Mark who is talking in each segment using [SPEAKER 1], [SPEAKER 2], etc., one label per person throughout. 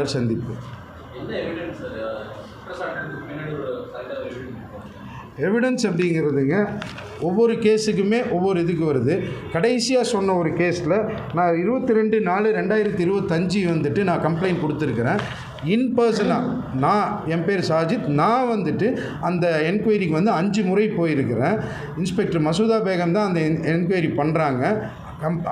[SPEAKER 1] சந்திப்பு. எவிடன்ஸ் அப்படிங்கிறதுங்க ஒவ்வொரு கேஸுக்குமே ஒவ்வொரு இதுக்கு வருது. கடைசியாக சொன்ன ஒரு கேஸில் நான் 22/4/2025 வந்துட்டு நான் கம்ப்ளைண்ட் கொடுத்துருக்குறேன். இன் பர்சனாக என் பேர் சாஜித். நான் வந்துட்டு அந்த என்கொயரிக்கு 5 முறை போயிருக்கிறேன். இன்ஸ்பெக்டர் மசூதா பேகம் தான் அந்த என்கொயரி பண்ணுறாங்க.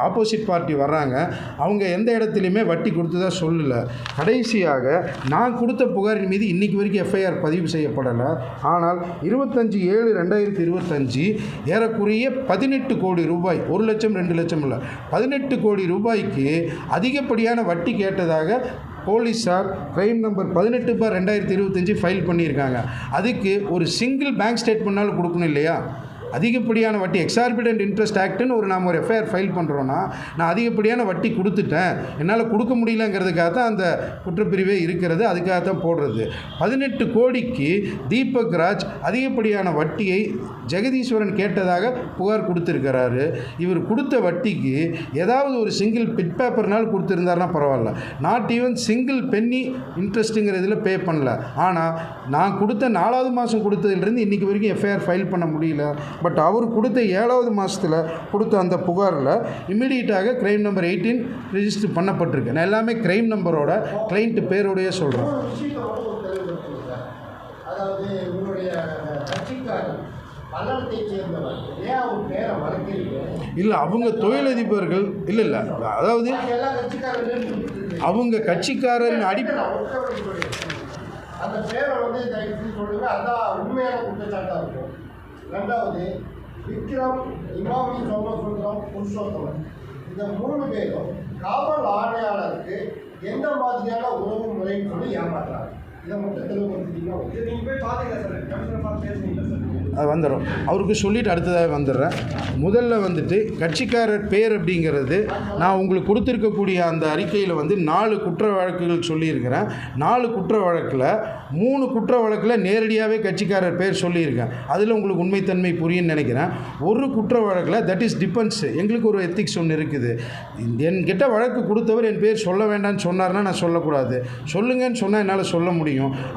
[SPEAKER 1] ஆப்போசிட் பார்ட்டி வர்றாங்க. அவங்க எந்த இடத்துலையுமே வட்டி கொடுத்ததா சொல்லலை. கடைசியாக நான் கொடுத்த புகாரின் மீது இன்றைக்கி வரைக்கும் எஃப்ஐஆர் பதிவு செய்யப்படலை. ஆனால் 25/7/2025 ஏறக்குறைய 18 கோடி ரூபாய், 1 லட்சம் 2 லட்சம் இல்லை, 18 கோடி ரூபாய்க்கு அதிகப்படியான வட்டி கேட்டதாக போலீஸார் கிரைம் நம்பர் 18/2025 ஃபைல் பண்ணியிருக்காங்க. அதுக்கு ஒரு சிங்கிள் பேங்க் ஸ்டேட்மெண்ட்னாலும் கொடுக்கணும் இல்லையா? அதிகப்படியான வட்டி, எக்ஸார்பிடன்ட் இன்ட்ரெஸ்ட் ஆக்ட்னு நாம் ஒரு எஃப்ஐஆர் ஃபைல் பண்ணுறோன்னா, நான் அதிகப்படியான வட்டி கொடுத்துட்டேன், என்னால் கொடுக்க முடியலங்கிறதுக்காக தான் அந்த குற்றப்பிரிவே இருக்கிறது. அதுக்காக தான் போடுறது. 18 கோடிக்கு தீபக் ராஜ் அதிகப்படியான வட்டியை ஜெகதீஸ்வரன் கேட்டதாக புகார் கொடுத்துருக்கிறாரு. இவர் கொடுத்த வட்டிக்கு ஏதாவது ஒரு சிங்கிள் பிட் பேப்பர்னால் கொடுத்துருந்தாருன்னா பரவாயில்ல. நாட் ஈவன் சிங்கிள் பென்னி இன்ட்ரெஸ்ட்டுங்கிறதுல பே பண்ணல. ஆனால் நான் கொடுத்த 4வது மாதம் கொடுத்ததுலேருந்து இன்றைக்கி வரைக்கும் எஃப்ஐஆர் ஃபைல் பண்ண முடியல. பட் அவர் கொடுத்த 7வது மாதத்தில் கொடுத்த அந்த புகாரில் இம்மிடியட்டாக கிரைம் நம்பர் 18 ரிஜிஸ்டர் பண்ணப்பட்டிருக்கு. நான் எல்லாமே கிரைம் நம்பரோட கிளைண்ட் பேரோடையே சொல்கிறேன். இல்லை, அவங்க தொழிலதிபர்கள் இல்லை, அதாவது அவங்க கட்சிக்காரன்
[SPEAKER 2] அந்த பேரை சொல்லுங்க, அதான் உண்மையான குற்றச்சாட்டாக இருக்கும். 2வது விக்ரம், இமாமி, சோமசுந்தரம், புருஷோத்தமன், இந்த 3 பேரும் காவல் ஆணையாளருக்கு எந்த மாதிரியான உறவு முறைன்னு சொல்லி ஏமாற்றுறாங்க. இதை மட்டும் தெளிவுபடுத்திட்டீங்கன்னா நீங்கள் போய் பார்த்தீங்களா சார்? கமிஷனர் பார்த்து பேசுனீங்களா சார்?
[SPEAKER 1] அது வந்துடும். அவருக்கு சொல்லிவிட்டு அடுத்ததாக வந்துடுறேன். முதல்ல வந்துட்டு கட்சிக்காரர் பேர் அப்படிங்கிறது நான் உங்களுக்கு கொடுத்துருக்கக்கூடிய அந்த அறிக்கையில் 4 குற்ற வழக்குகள் சொல்லியிருக்கிறேன். 4 குற்ற வழக்கில் 3 குற்ற வழக்கில் நேரடியாகவே கட்சிக்காரர் பேர் சொல்லியிருக்கேன். அதில் உங்களுக்கு உண்மைத்தன்மை புரியும்னு நினைக்கிறேன். ஒரு குற்ற வழக்கில் தட் இஸ் டிபெண்ட்ஸ், எங்களுக்கு ஒரு எத்திக்ஸ் ஒன்று இருக்குது. என்கிட்ட வழக்கு கொடுத்தவர் என் பேர் சொல்ல வேண்டாம்னு சொன்னார்னா நான் சொல்லக்கூடாது. சொல்லுங்கன்னு சொன்னால் என்னால் சொல்ல முடியும்.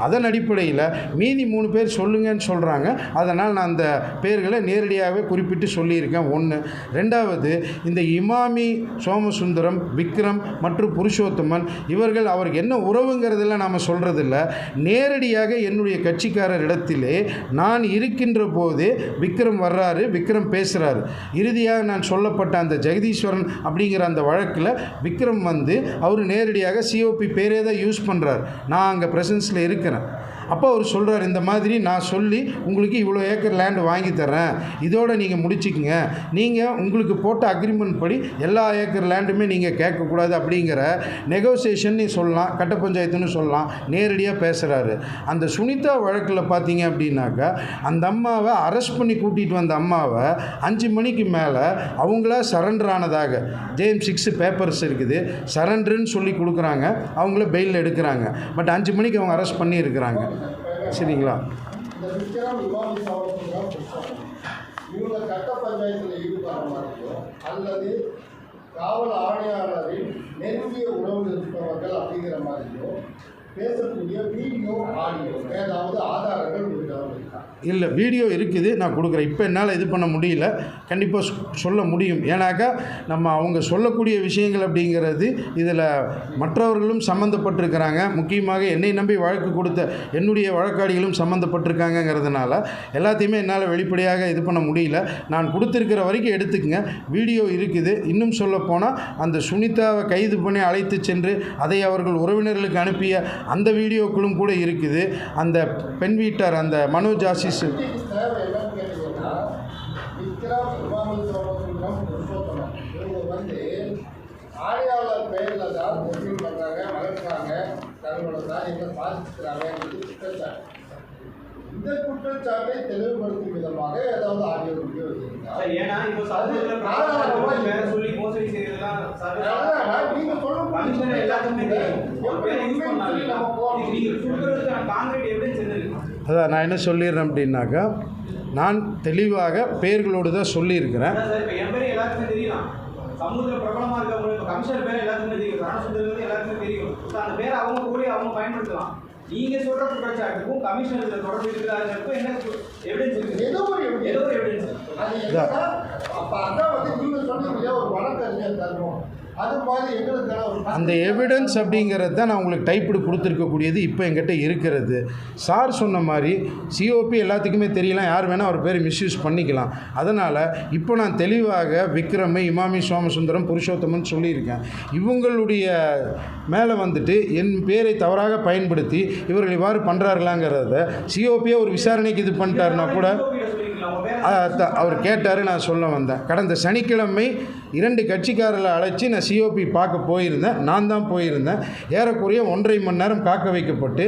[SPEAKER 1] அதன் அடிப்படையில் மீதி 3 பேர் சொல்லுங்கன்னு சொல்கிறாங்க. அதனால் நான் அந்த பேர்களை நேரடியாகவே குறிப்பிட்டு சொல்லியிருக்கேன். 1. 2வது, இந்த இமாமி, சோமசுந்தரம், விக்ரம் மற்றும் புருஷோத்தமன் இவர்கள் அவருக்கு என்ன உறவுங்கிறதெல்லாம் நாம் சொல்கிறதில்ல. நேரடியாக என்னுடைய கட்சிக்காரர் இடத்திலே நான் இருக்கின்ற போது விக்ரம் வர்றாரு, விக்ரம் பேசுகிறாரு. இறுதியாக நான் சொல்லப்பட்ட அந்த ஜெகதீஸ்வரன் அப்படிங்கிற அந்த வழக்கில் விக்ரம் அவர் நேரடியாக சிஓபி பேரே தான் யூஸ் பண்ணுறார். நான் அங்கே ப்ரெசன்ஸில் இருக்கிறேன். அப்போ அவர் சொல்கிறார், இந்த மாதிரி நான் சொல்லி உங்களுக்கு இவ்வளோ ஏக்கர் லேண்டு வாங்கி தரேன், இதோடு நீங்கள் முடிச்சிக்கங்க, நீங்கள் உங்களுக்கு போட்ட அக்ரிமெண்ட் படி எல்லா ஏக்கர் லேண்டுமே நீங்கள் கேட்கக்கூடாது அப்படிங்கிற நெகோசியேஷன் சொல்லலாம், கட்ட பஞ்சாயத்துன்னு சொல்லலாம். நேரடியாக பேசுகிறாரு. அந்த சுனிதா வழக்கில் பார்த்தீங்க அப்படின்னாக்கா, அந்த அம்மாவை அரெஸ்ட் பண்ணி கூட்டிகிட்டு வந்த அம்மாவை 5 மணிக்கு மேலே அவங்களா சரண்டர் ஆனதாக JM 6 பேப்பர்ஸ் இருக்குது. சரண்டருன்னு சொல்லி கொடுக்குறாங்க, அவங்கள பெயிலில் எடுக்கிறாங்க. பட் 5 மணிக்கு அவங்க அரெஸ்ட் பண்ணியிருக்கிறாங்க. சரிங்களா?
[SPEAKER 2] இந்த விக்ரம், இமாமி, சோமசுந்தரம், இவங்க கட்ட பஞ்சாயத்தில் ஈடுபடுற மாதிரியோ அல்லது காவல் ஆணையாளரின் நெருங்கிய உறவு இருப்பவர்கள் அப்படிங்கிற மாதிரியோ பேசக்கூடிய வீடியோ, ஆடியோ ஏதாவது ஆதாரங்கள் இருக்கா?
[SPEAKER 1] இல்லை, வீடியோ இருக்குது, நான் கொடுக்குறேன். இப்போ என்னால் இது பண்ண முடியல, கண்டிப்பாக சொல்ல முடியும். ஏன்னாக்கா அவங்க சொல்லக்கூடிய விஷயங்கள் அப்படிங்கிறது இதில் மற்றவர்களும் சம்மந்தப்பட்டிருக்கிறாங்க. முக்கியமாக என்னை நம்பி வழக்கு கொடுத்த என்னுடைய வழக்காடிகளும் சம்மந்தப்பட்டிருக்காங்கங்கிறதுனால எல்லாத்தையுமே என்னால் வெளிப்படையாக இது பண்ண முடியல. நான் கொடுத்துருக்கிற வரைக்கும் எடுத்துக்கங்க. வீடியோ இருக்குது. இன்னும் சொல்லப்போனால் அந்த சுனிதாவை கைது பண்ணி அழைத்து சென்று அதை அவர்கள் உறவினர்களுக்கு அனுப்பிய அந்த வீடியோக்களும் கூட இருக்குது. அந்த பெண் வீட்டார், அந்த மனோஜ் ஆசிஸ்,
[SPEAKER 2] ஆணையாளர் பெயரில் தான் ஒப்பீல் பண்ணுறாங்க, வளர்க்குறாங்க, தங்களோட காரியங்களை பாதிச்சுக்கிறாங்க. இந்த குற்றச்சாட்டை தெளிவுபடுத்தும் விதமாக ஏதாவது ஆடியோ வீடியோ
[SPEAKER 1] அதான் நான் என்ன சொல்லிடுறேன் அப்படின்னாக்கா, நான் தெளிவாக பெயர்களோடு தான் சொல்லியிருக்கிறேன்.
[SPEAKER 3] சமூகத்தில் பிரபலமாக இருக்கவங்க இப்போ கமிஷனர் பேர் எல்லாத்துக்குமே தெரியும், ரணசுந்தரம் எல்லாத்துக்குமே தெரியும். ஸோ அந்த பேரை அவங்க கூட அவங்க பயன்படுத்தலாம். நீங்க சொல்ற குற்றச்சாட்டுக்கும் கமிஷனர் தொடர்பு இருக்கிறாருக்கும் என்ன எவிடன்ஸ் இருக்கு? ஏதோ ஒரு எவிடன்ஸ்.
[SPEAKER 2] அப்ப அதான் வந்து நீங்க சொன்னீங்க ஒரு வழக்கறிஞர் தரணும். அது மாதிரி எங்களுக்கு
[SPEAKER 1] அந்த எவிடன்ஸ் அப்படிங்கிறது தான் நான் உங்களுக்கு டைப்பிடு கொடுத்துருக்கக்கூடியது இப்போ எங்கிட்ட இருக்கிறது. சார் சொன்ன மாதிரி சிஓபி எல்லாத்துக்குமே தெரியலாம், யார் வேணால் அவர் பேர் மிஸ்யூஸ் பண்ணிக்கலாம். அதனால் இப்போ நான் தெளிவாக விக்ரம், இமாமி, சோமசுந்தரம், புருஷோத்தமன் சொல்லியிருக்கேன். இவங்களுடைய மேலே வந்துட்டு என் பேரை தவறாக பயன்படுத்தி இவர்கள் இவ்வாறு பண்ணுறார்களாங்கிறத சிஓபியை ஒரு விசாரணைக்கு இது பண்ணிட்டாருன்னா கூட அவர் கேட்டார், நான் சொல்ல வந்தேன். கடந்த சனிக்கிழமை 2 கட்சிக்காரர்களை அழைச்சி நான் சிஓபி பார்க்க போயிருந்தேன். நான் தான் போயிருந்தேன். ஏறக்குறைய 1.5 மணி நேரம் காக்க வைக்கப்பட்டு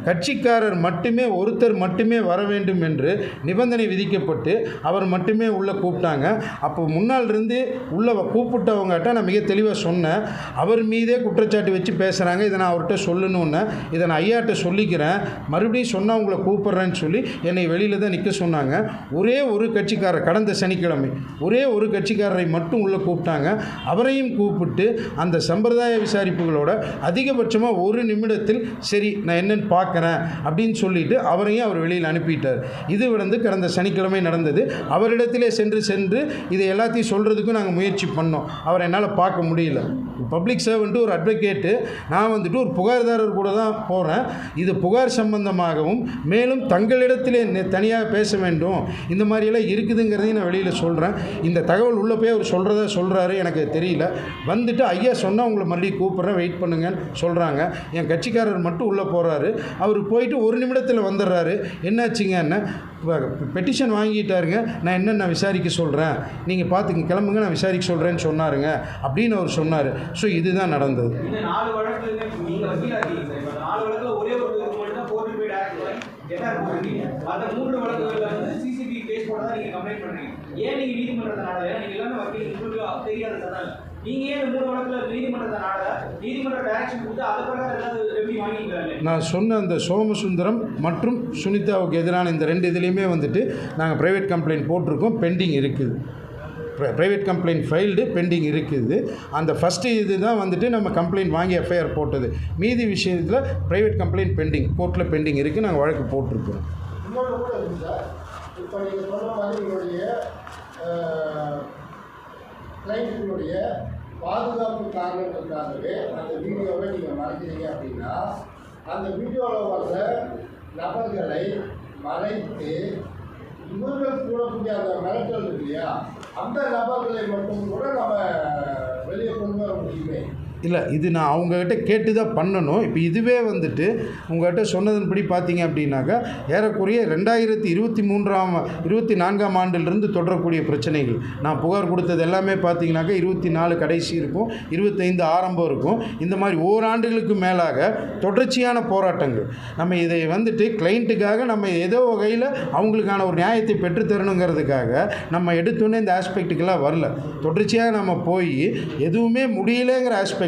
[SPEAKER 1] கட்சிக்காரர் மட்டுமே ஒருத்தர் மட்டுமே வர வேண்டும் என்று நிபந்தனை விதிக்கப்பட்டு அவர் மட்டுமே உள்ளே கூப்பிட்டாங்க. அப்போ முன்னால் இருந்து உள்ளே கூப்பிட்டவங்ககிட்ட நான் மிக தெளிவாக சொன்னேன், அவர் மீதே குற்றச்சாட்டு வச்சு பேசுகிறாங்க, இதை நான் அவர்கிட்ட சொல்லணுன்னு, இதை நான் ஐயாட்ட சொல்லிக்கிறேன், மறுபடியும் சொன்னால் உங்களை கூப்பிட்றேன்னு சொல்லி என்னை வெளியில் தான் நிற்க சொன்னாங்க. ஒரே ஒரு கட்சிக்காரர் கடந்த சனிக்கிழமை ஒரே ஒரு கட்சிக்காரரை மட்டும் உள்ளே கூப்பிட்டாங்க. அவரையும் கூப்பிட்டு அந்த சம்பிரதாய விசாரிப்புகளோட அதிகபட்சமாக 1 நிமிடத்தில் சரி நான் என்னன்னு பார்க்குறேன் அப்படின்னு சொல்லிட்டு அவரையும் அவர் வெளியில் அனுப்பிட்டார். இது வந்து கடந்த சனிக்கிழமை நடந்தது. அவரிடத்திலே சென்று இதை எல்லாத்தையும் சொல்கிறதுக்கும் நாங்கள் முயற்சி பண்ணோம். அவரை என்னால் பார்க்க முடியல. பப்ளிக் சர்வெண்ட்டு, ஒரு அட்வொகேட்டு, நான் வந்துட்டு ஒரு புகார்தாரர் கூட தான் போகிறேன். இது புகார் சம்பந்தமாகவும் மேலும் தங்களிடத்திலே தனியாக பேச வேண்டும் இந்த மாதிரியெல்லாம் இருக்குதுங்கிறதையும் நான் வெளியில் சொல்கிறேன். இந்த தகவல் உள்ளே போய் அவர் சொல்கிறாரு, எனக்கு தெரியல. வந்துட்டு ஐயா சொன்னால் உங்களை மறுபடியும் கூப்பிட்றேன், வெயிட் பண்ணுங்கன்னு சொல்கிறாங்க. என் கட்சிக்காரர் மட்டும் உள்ளே போகிறாரு. அவர் போயிட்டு 1 நிமிடத்தில் வந்துடுறாரு. என்னாச்சுங்க, என்ன பெட்டிஷன் வாங்கிட்டாருங்க, நான் என்னென்ன விசாரிக்க சொல்கிறேன், நீங்கள் பார்த்துங்க, கிளம்புங்க, நான் விசாரிக்க சொல்கிறேன்னு சொன்னாருங்க அப்படின்னு அவர் சொன்னார். ஸோ இதுதான் நடந்தது.
[SPEAKER 3] இந்த 4 வழக்குல நீங்கள் வக்கீலாக இருக்கீங்க சார். இப்போ 4 வழக்கில் ஒரே ஒரு மட்டும் தான் கோர்ட்டு போய் டேரக்ட் போட்டுருக்கீங்க. அந்த 3 வழக்குகளில் வந்து சிசிபி கேஸ் போட தான் நீங்கள் கம்ப்ளைண்ட் பண்ணுறீங்க. ஏன் நீங்கள் நீதிமன்றத்தை நாடல? ஏன்னா நீங்கள் எல்லாமே வக்கீல், உங்களுக்கு தெரியாத சார். நீங்கள் ஏன் இந்த 3 வழக்கில் நீதிமன்றத்தை நாடல? நீதிமன்ற டைரக்ஷன் கொடுத்து அது பிரகாரம் ஏதாவது ரெவன்யூ வாங்கிக்கிறாங்க.
[SPEAKER 1] நான் சொன்ன அந்த சோமசுந்தரம் மற்றும் சுனிதாவுக்கு எதிரான இந்த 2 இதுலேயுமே வந்துட்டு நாங்கள் ப்ரைவேட் கம்ப்ளைண்ட் போட்டிருக்கோம், பெண்டிங் இருக்குது. ப்ரைவேட் கம்ப்ளைண்ட் ஃபைல்டு பெண்டிங் இருக்குது. அந்த ஃபஸ்ட்டு இது தான் வந்துட்டு நம்ம கம்ப்ளைண்ட் வாங்கி எஃப்ஐஆர் போட்டது. மீதி விஷயத்தில் ப்ரைவேட் கம்ப்ளைண்ட் பெண்டிங், கோர்ட்டில் பெண்டிங் இருக்குது. நாங்கள் வழக்கு போட்டிருக்கிறோம்.
[SPEAKER 2] இன்னொன்று கூட இருக்குது சார். இப்போ நீங்கள் சொன்ன மாதிரி உங்களுடைய கிளைண்ட்டுடைய பாதுகாப்பு காரணங்களுக்காகவே அந்த வீடியோவை நீங்கள் மறைக்கிறீங்க அப்படின்னா அந்த வீடியோவில் வர்ற நபர்களை மறைத்து இவர்கள் கூடக்கூடிய அந்த மிரட்டல் இருக்கு இல்லையா, அந்த நபர்களை மட்டும் கூட நம்ம வெளியே கொண்டு வர முடியுமே.
[SPEAKER 1] இல்லை, இது நான் அவங்கக்கிட்ட கேட்டு தான் பண்ணணும். இப்போ இதுவே வந்துட்டு உங்கள்கிட்ட சொன்னதன்படி பார்த்தீங்க அப்படின்னாக்கா ஏறக்குறைய 2023-24 ஆண்டிலிருந்து தொடரக்கூடிய பிரச்சனைகள். நான் புகார் கொடுத்தது எல்லாமே பார்த்தீங்கன்னாக்கா 24 கடைசி இருக்கும், 25 ஆரம்பம் இருக்கும். இந்த மாதிரி ஓராண்டுகளுக்கு மேலாக தொடர்ச்சியான போராட்டங்கள். நம்ம இதை வந்துட்டு கிளைண்ட்டுக்காக நம்ம ஏதோ வகையில் அவங்களுக்கான ஒரு நியாயத்தை பெற்றுத்தரணுங்கிறதுக்காக நம்ம எடுத்தோன்னே இந்த ஆஸ்பெக்ட்டுக்கெல்லாம் வரல. தொடர்ச்சியாக நம்ம போய் எதுவுமே முடியலைங்கிற ஆஸ்பெக்ட்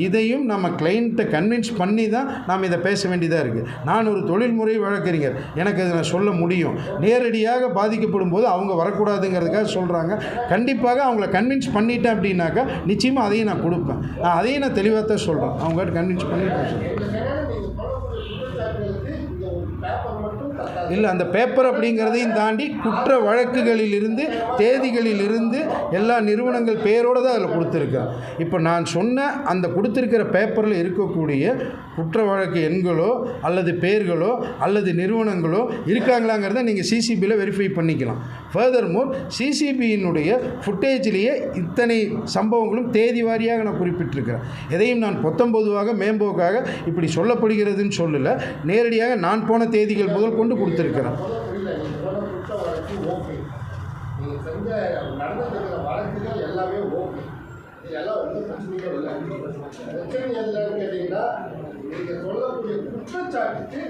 [SPEAKER 1] இதையும் நம்ம கிளைண்ட்டை கன்வின்ஸ் பண்ணி தான் நாம் இதை பேச வேண்டியதாக இருக்குது. நான் ஒரு தொழில்முறை வழக்கறிஞர், எனக்கு அதை நான் சொல்ல முடியும். நேரடியாக பாதிக்கப்படும் போது அவங்க வரக்கூடாதுங்கிறதுக்காக சொல்கிறாங்க. கண்டிப்பாக அவங்கள கன்வின்ஸ் பண்ணிட்டேன் அப்படின்னாக்கா நிச்சயமாக அதையும் நான் கொடுப்பேன். அதையும் நான் தெளிவாக தான் சொல்கிறேன். அவங்ககிட்ட கன்வின்ஸ் பண்ணிட்டு இல்லை, அந்த பேப்பர் அப்படிங்கிறதையும் தாண்டி குற்ற வழக்குகளிலிருந்து தேதிகளிலிருந்து எல்லா நிறுவனங்கள் பேரோடு தான் அதில் கொடுத்துருக்கேன். இப்போ நான் சொன்ன அந்த கொடுத்துருக்கிற பேப்பரில் இருக்கக்கூடிய குற்ற வழக்கு எண்களோ அல்லது பேர்களோ அல்லது நிறுவனங்களோ இருக்காங்களாங்கிறத நீங்கள் சிசிபியில் வெரிஃபை பண்ணிக்கலாம். ஃபர்தர்மோர் சிசிபியினுடைய ஃபுட்டேஜ்லேயே இத்தனை சம்பவங்களும் தேதி வாரியாக நான் குறிப்பிட்டிருக்கிறேன். எதையும் நான் பொத்தம்பொதுவாக மேம்போக்காக இப்படி சொல்லப்படுகிறதுன்னு சொல்லலை. நேரடியாக நான் போன தேதிகள் முதல் கொண்டு கொடுத்துருக்கிறேன்.
[SPEAKER 2] இதெல்லாம் வந்து பிரச்சனைகள் இல்லை. பிரச்சனை எதுலன்னு கேட்டிங்கன்னா நீங்கள் சொல்லக்கூடிய குற்றச்சாட்டுக்கு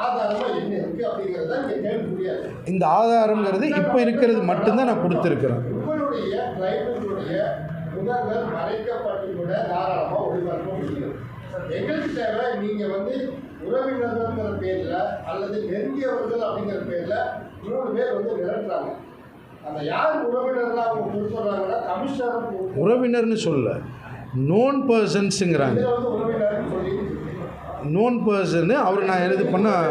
[SPEAKER 2] ஆதாரமாக என்ன இருக்குது அப்படிங்கிறத நீங்கள் கேட்க முடியாது.
[SPEAKER 1] இந்த ஆதாரங்கிறது இப்போ இருக்கிறது மட்டும்தான் நான் கொடுத்துருக்கிறேன்.
[SPEAKER 2] உங்களுடைய டிரைவர்களுடைய முகங்கள் மறைக்கப்பட்டு கூட தாராளமாக ஒளிபரப்ப முடியும். எங்களுக்கு தேவை நீங்கள் வந்து உறவினர்கள்ங்கிற பேரில் அல்லது நெருங்கியவர்கள் அப்படிங்கிற பேரில் 3 பேர் வந்து மிரட்டுறாங்க. அந்த யார் உறவினர்கள் அவங்க கொடுத்துட்றாங்கன்னா கமிஷனர்
[SPEAKER 1] உறவினர்னு சொல்ல நோன் பர்சன்ஸுங்கிறாங்க.
[SPEAKER 2] இதில் வந்து உறவினர்னு சொல்லி
[SPEAKER 1] நோன் பர்சன்னு அவர் நான் எழுது பண்ணால்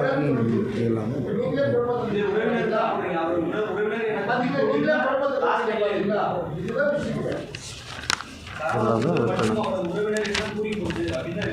[SPEAKER 1] எல்லாமே
[SPEAKER 2] நீங்களே குழப்பத்தில்
[SPEAKER 3] இது உறவினர் தான் அப்படிங்க. அவர் உறவினர் எனக்கு
[SPEAKER 2] பார்த்தீங்கன்னா நீங்களே குழப்பத்தில் பார்த்தீங்களா? இதுதான் விஷயம்.
[SPEAKER 3] உறவினர் என்ன கூறி போகுது அப்படின்னு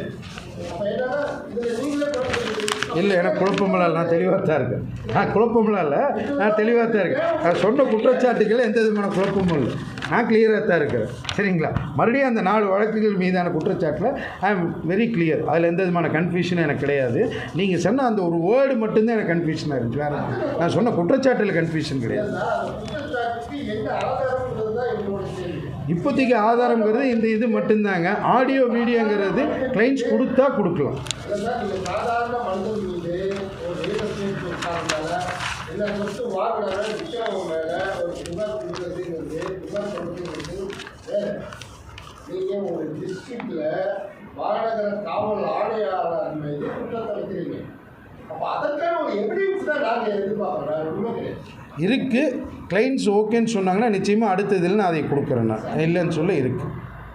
[SPEAKER 2] அப்போ என்னன்னா இதில் நீங்களே குழப்பத்தில்
[SPEAKER 1] இல்லை, எனக்கு குழப்பமில்ல, நான் தெளிவாக தான் இருக்கேன். நான் குழப்பமில்ல இல்லை, நான் தெளிவாக தான் இருக்கேன். நான் சொன்ன குற்றச்சாட்டுகள் எந்த விதமான குழப்பமும் இல்லை, நான் கிளியராக தான் இருக்கிறேன். சரிங்களா? மறுபடியும் அந்த 4 வழக்குகள் மீதான குற்றச்சாட்டில் ஐ எம் வெரி கிளியர். அதில் எந்த விதமான கன்ஃபியூஷனும் எனக்கு கிடையாது. நீங்கள் சொன்ன அந்த ஒரு வேர்டு மட்டும்தான் எனக்கு கன்ஃபியூஷனாக இருந்துச்சு. வேறு நான் சொன்ன குற்றச்சாட்டில் கன்ஃபியூஷன் கிடையாது.
[SPEAKER 2] குற்றச்சாட்டுக்கு என்ன ஆதாரம்ன்றது தான் எங்களோட கேள்வி.
[SPEAKER 1] இப்போதைக்கு ஆதாரங்கிறது இந்த இது மட்டும்தாங்க. ஆடியோ வீடியோங்கிறது கிளைண்ட்ஸ் கொடுத்தா கொடுக்கலாம்.
[SPEAKER 2] அதான் நீங்கள் சாதாரண மனிதன் மீது ஒரு ரியல் எஸ்டேட் இருக்காங்க என்ன சொத்து வாங்கினாங்க விற்கிறவங்க மேலே ஒரு புகார் கொடுக்குறதுங்கிறது புகார் கொடுக்குறது வேறு. நீங்கள் ஒரு டிஸ்ட்ரிக்டில் மாநகர காவல் ஆணையாளர் மீது குற்றத்தை வைக்கிறீங்க. அப்போ அதற்கான ஒரு எவிடன்ஸ் தான் நாங்கள் எதிர்பார்க்குறோம். வேறு ஒன்றுமே கிடையாது.
[SPEAKER 1] இருக்குது. கிளைண்ட்ஸ் ஓகேன்னு சொன்னாங்கன்னா நிச்சயமாக அடுத்த இதில் நான் அதை கொடுக்குறேன். நான் இல்லைன்னு சொல்ல இருக்குது.